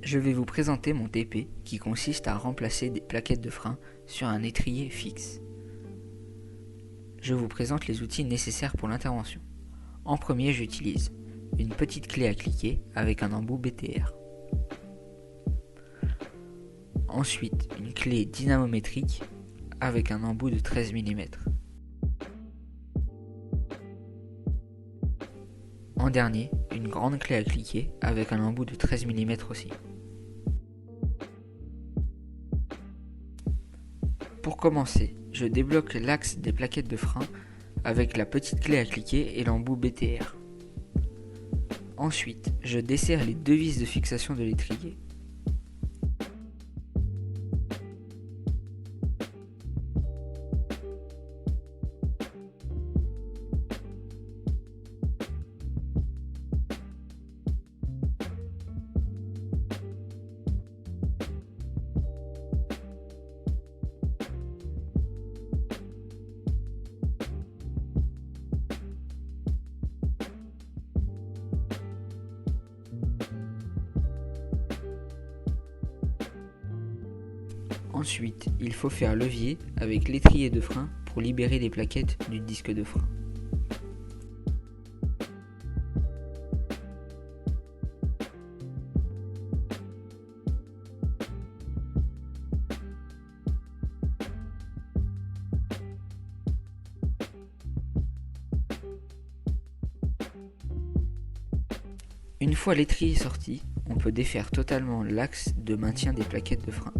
Je vais vous présenter mon TP qui consiste à remplacer des plaquettes de frein sur un étrier fixe. Je vous présente les outils nécessaires pour l'intervention. En premier, j'utilise une petite clé à cliquer avec un embout BTR. Ensuite, une clé dynamométrique avec un embout de 13 mm. En dernier, une grande clé à cliquer avec un embout de 13 mm aussi. Pour commencer, je débloque l'axe des plaquettes de frein avec la petite clé à cliquer et l'embout BTR. Ensuite, je desserre les deux vis de fixation de l'étrier. Ensuite, il faut faire levier avec l'étrier de frein pour libérer les plaquettes du disque de frein. Une fois l'étrier sorti, on peut défaire totalement l'axe de maintien des plaquettes de frein.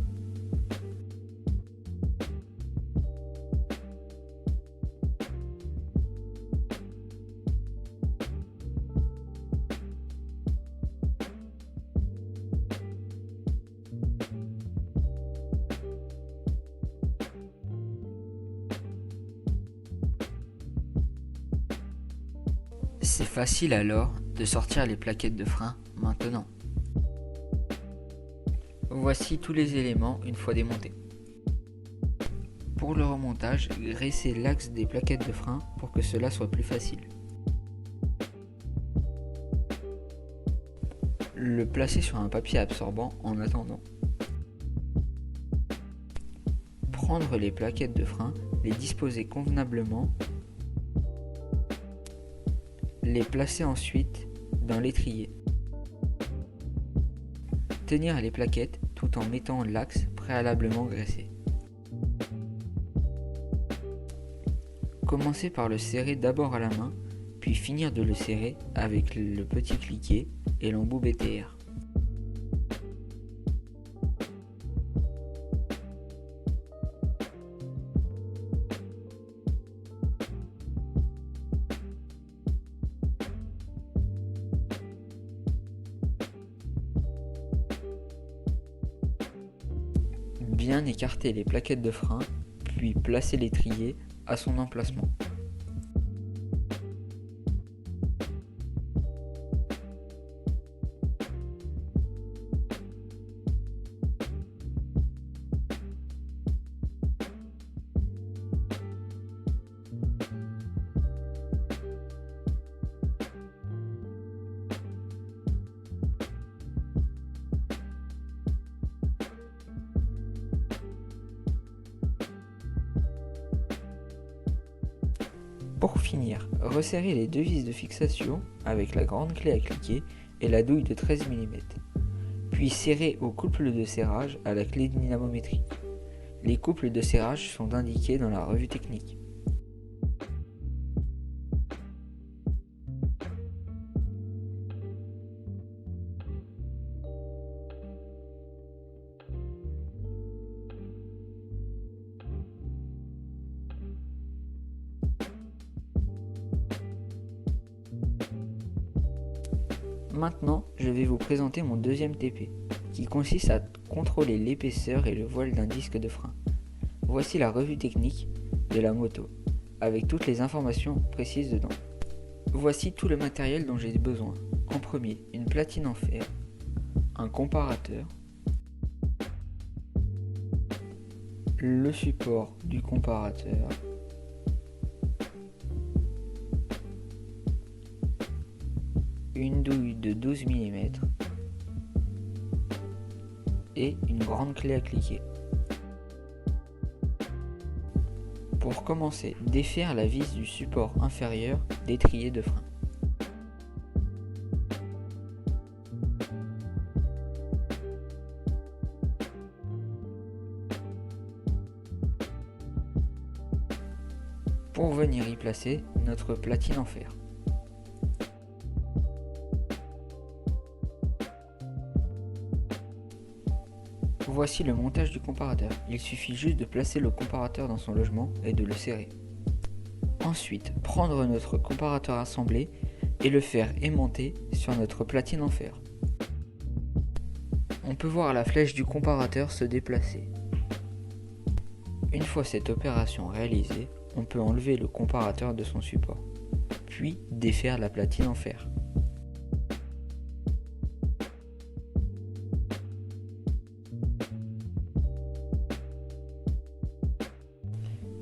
C'est facile alors de sortir les plaquettes de frein maintenant. Voici tous les éléments une fois démontés. Pour le remontage, graissez l'axe des plaquettes de frein pour que cela soit plus facile. Le placer sur un papier absorbant en attendant. Prendre les plaquettes de frein, les disposer convenablement. Les placer ensuite dans l'étrier. Tenir les plaquettes tout en mettant l'axe préalablement graissé. Commencez par le serrer d'abord à la main, puis finir de le serrer avec le petit cliquet et l'embout BTR. Bien écarter les plaquettes de frein, puis placer l'étrier à son emplacement. Pour finir, resserrez les deux vis de fixation avec la grande clé à cliquer et la douille de 13 mm, puis serrez au couple de serrage à la clé dynamométrique. Les couples de serrage sont indiqués dans la revue technique. Maintenant, je vais vous présenter mon deuxième TP, qui consiste à contrôler l'épaisseur et le voile d'un disque de frein. Voici la revue technique de la moto, avec toutes les informations précises dedans. Voici tout le matériel dont j'ai besoin. En premier, une platine en fer, un comparateur, le support du comparateur, une douille de 12 mm, et une grande clé à cliquer. Pour commencer, défaire la vis du support inférieur d'étrier de frein. Pour venir y placer notre platine en fer. Voici le montage du comparateur. Il suffit juste de placer le comparateur dans son logement et de le serrer. Ensuite, prendre notre comparateur assemblé et le faire aimanter sur notre platine en fer. On peut voir la flèche du comparateur se déplacer. Une fois cette opération réalisée, on peut enlever le comparateur de son support, puis défaire la platine en fer.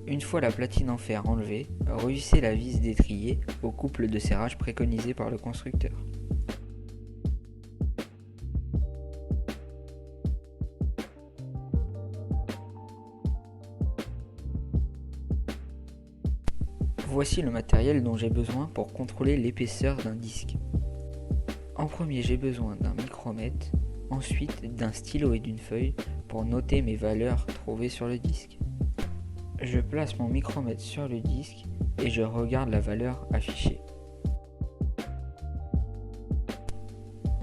Une fois la platine en fer enlevée, revissez la vis d'étrier au couple de serrage préconisé par le constructeur. Voici le matériel dont j'ai besoin pour contrôler l'épaisseur d'un disque. En premier, j'ai besoin d'un micromètre, ensuite d'un stylo et d'une feuille pour noter mes valeurs trouvées sur le disque. Je place mon micromètre sur le disque et je regarde la valeur affichée.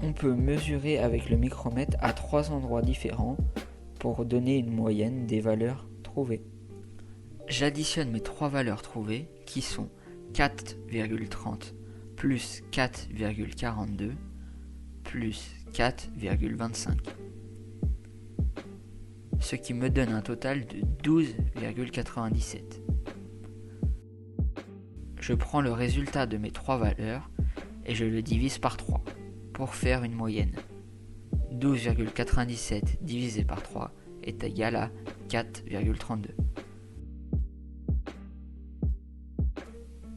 On peut mesurer avec le micromètre à 3 endroits différents pour donner une moyenne des valeurs trouvées. J'additionne mes 3 valeurs trouvées qui sont 4,30 plus 4,42 plus 4,25. Ce qui me donne un total de 12,97. Je prends le résultat de mes 3 valeurs et je le divise par 3 pour faire une moyenne. 12,97 divisé par 3 est égal à 4,32.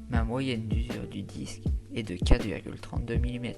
Ma moyenne d'usure du disque est de 4,32 mm.